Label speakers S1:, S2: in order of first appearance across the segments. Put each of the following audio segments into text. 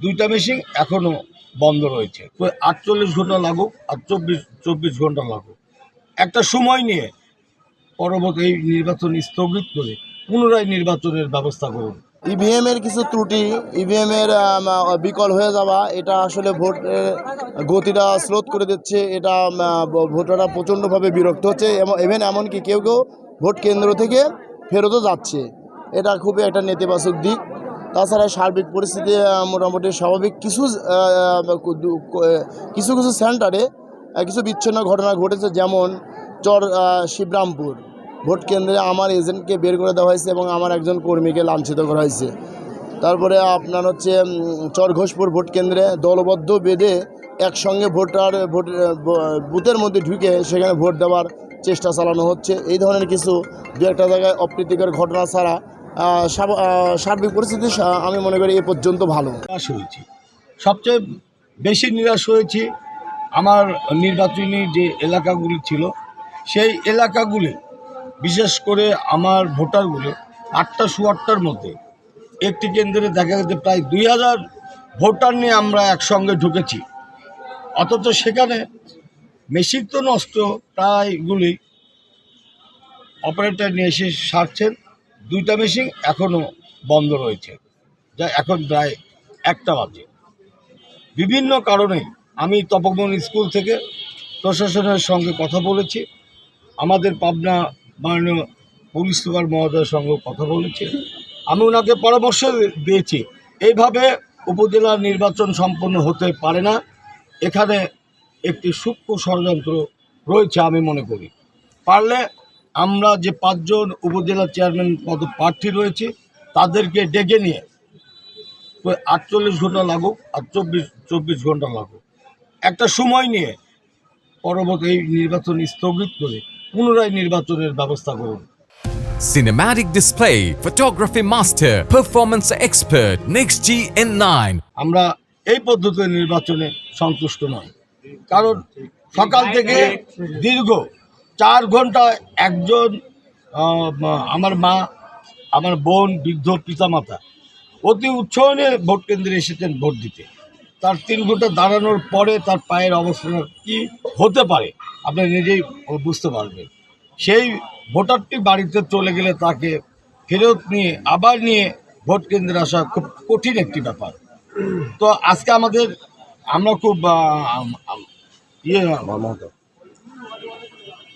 S1: দুইটা মেশিন এখনো বন্ধ রয়েছে। তো 48 ঘন্টা লাগুক আর 24 ঘন্টা লাগুক, একটা সময় নিয়ে পরবর্তী এই নির্বাচন স্থগিত করে পুনরায় নির্বাচনের ব্যবস্থা করুন।
S2: ইভিএম এর কিছু ত্রুটি, ইভিএম এর বিকল হয়ে যাওয়া, এটা আসলে ভোটের গতিটা স্লোথ করে দিচ্ছে। এটা ভোটাররা প্রচণ্ডভাবে বিরক্ত হচ্ছে, ইভেন এমনকি কেউ কেউ ভোট কেন্দ্র থেকে ফেরতও যাচ্ছে। এটা খুবই একটা নেতিবাচক দিক। তাছাড়া সার্বিক পরিস্থিতি মোটামুটি স্বাভাবিক। কিছু কিছু সেন্টারে কিছু বিচ্ছিন্ন ঘটনা ঘটেছে, যেমন শিবরামপুর ভোট কেন্দ্রে আমার এজেন্টকে বের করে দেওয়া হয়েছে এবং আমার একজন কর্মীকে লাঞ্ছিত করা হয়েছে। তারপরে আপনার হচ্ছে চরঘোষপুর ভোট কেন্দ্রে দলবদ্ধ বেঁধে একসঙ্গে বুথের মধ্যে ঢুকে সেখানে ভোট দেওয়ার চেষ্টা চালানো হচ্ছে। এই ধরনের কিছু দু একটা জায়গায় অপ্রীতিকর ঘটনা ছাড়া সার্বিক পরিস্থিতি আমি মনে করি এ পর্যন্ত ভালো।
S1: নিরাশ হয়েছি, সবচেয়ে বেশি নিরাশ হয়েছি আমার নির্বাচনী যে এলাকাগুলি ছিল সেই এলাকাগুলি, বিশেষ করে আমার ভোটারগুলো 8টা সোয়াটটার মধ্যে একটি কেন্দ্রে দেখা গেছে প্রায় 2000 ভোটার নিয়ে আমরা একসঙ্গে ঢুকেছি, অথচ সেখানে মেশিন তো নষ্ট প্রায়গুলি অপারেটর নিয়ে এসে সারছেন। দুইটা মেশিন এখনও বন্ধ রয়েছে, যা এখন প্রায় 1টা বাজে। বিভিন্ন কারণে আমি তপবন স্কুল থেকে প্রশাসনের সঙ্গে কথা বলেছি, আমাদের পাবনা মাননীয় পুলিশ সুপার মহোদয়ের সঙ্গে কথা বলেছি। আমি ওনাকে পরামর্শ দিয়েছি, এইভাবে উপজেলা নির্বাচন সম্পন্ন হতে পারে না, এখানে একটি সূক্ষ্ম ষড়যন্ত্র রয়েছে। আমি মনে করি পারলে আমরা যে 5 জন উপজেলা চেয়ারম্যান পদপ্রার্থী রয়েছে তাদেরকে ডেকে নিয়ে 48 ঘন্টা লাগুক আর 24 ঘন্টা লাগুক, একটা সময় নিয়ে পরবর্তী এই নির্বাচন স্থগিত করে পুনরায় নির্বাচনের ব্যবস্থা করুন।
S3: Cinematic display, photography master, performance expert, NextG N9.
S1: আমরা এই পদ্ধতির নির্বাচনে সন্তুষ্ট নই, কারণ সকাল থেকে দীর্ঘ 4 ঘন্টা একজন আমার মা, আমার বোন, বৃদ্ধ পিতামাতা অতি উৎসাহ নিয়ে ভোট কেন্দ্রে এসেছেন ভোট দিতে। তার 3 ঘন্টা দাঁড়ানোর পরে তার পায়ের অবস্থা কী হতে পারে আপনি নিজেই বুঝতে পারবেন। সেই ভোটারটি বাড়িতে চলে গেলে তাকে ফেরত নিয়ে আবার নিয়ে ভোট কেন্দ্রে আসা খুব কঠিন একটি ব্যাপার। তো আজকে আমরা খুব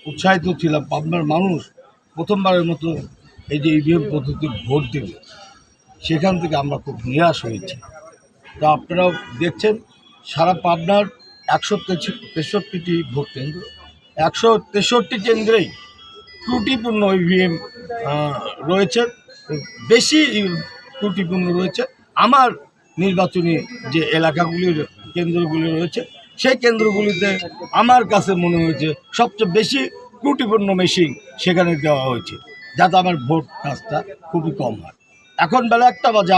S1: উৎসাহিত ছিলাম। পাবনার মানুষ প্রথমবারের মতো এই যে ইভিএম পদ্ধতি ভোট দেবে, সেখান থেকে আমরা খুব নিরাশ হয়েছি। তো আপনারাও দেখছেন সারা পাবনার 163টি ভোট কেন্দ্র, 163 কেন্দ্রেই ত্রুটিপূর্ণ ইভিএম রয়েছে, বেশি ত্রুটিপূর্ণ রয়েছে। আমার নির্বাচনী যে এলাকাগুলির কেন্দ্রগুলি রয়েছে সেই কেন্দ্রগুলিতে আমার কাছে মনে হয়েছে সবচেয়ে বেশি ত্রুটিপূর্ণ মেশিন সেখানে দেওয়া হয়েছে, যাতে আমার ভোট কাজটা খুবই কম হয়। এখন বেলা 1টা বাজে,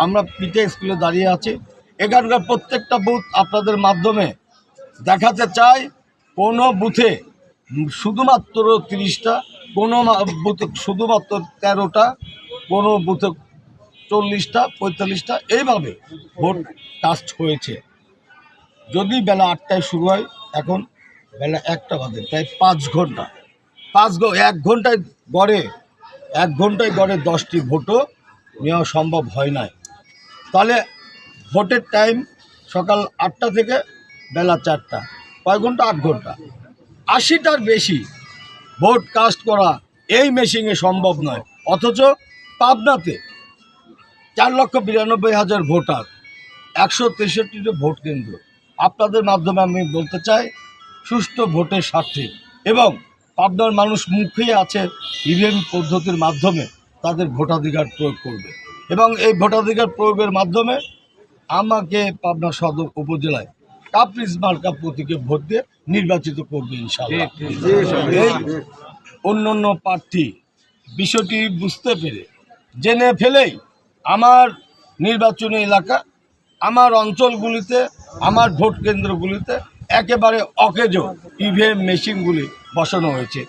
S1: আমরা পিঠে স্কুলে দাঁড়িয়ে আছি। এখানকার প্রত্যেকটা বুথ আপনাদের মাধ্যমে দেখাতে চাই, কোনো বুথে শুধুমাত্র 30টা, কোনো বুথে শুধুমাত্র 13টা, কোনো বুথে 40টা, 45টা, এইভাবে ভোট কাস্ট হয়েছে। যদি বেলা 8টায় শুরু হয়, এখন বেলা 1টা বাজে, প্রায় 5 ঘন্টা। 1 ঘন্টায় গড়ে 10টি ভোটও নেওয়া সম্ভব হয় নাই। তাহলে ভোটের টাইম সকাল 8টা থেকে বেলা 4টা, কয় ঘন্টা? 8 ঘন্টা। 80টার বেশি ভোট কাস্ট করা এই মেশিনে সম্ভব নয়। অথচ পাবনাতে 4,92,000 ভোটার, 163টি ভোট কেন্দ্র। আপনাদের মাধ্যমে আমি বলতে চাই, সুষ্ঠু ভোটের স্বার্থে এবং পাবনার মানুষ মুখিয়ে আছে ইভিএম পদ্ধতির মাধ্যমে তাদের ভোটাধিকার প্রয়োগ করবে, এবং এই ভোটাধিকার প্রয়োগের মাধ্যমে আমাকে পাবনা সদর উপজেলায় কাপ্রিজ মার্কা প্রতীকে ভোট দিয়ে নির্বাচিত করবে ইনশাআল্লাহ। এই অন্য প্রার্থী বিষয়টি বুঝতে পেরে জেনে ফেলেই আমার নির্বাচনী এলাকা, আমার অঞ্চলগুলিতে, আমার ভোট কেন্দ্রগুলিতে একেবারে অকেজো ইভিএম মেশিনগুলি বসানো হয়েছে।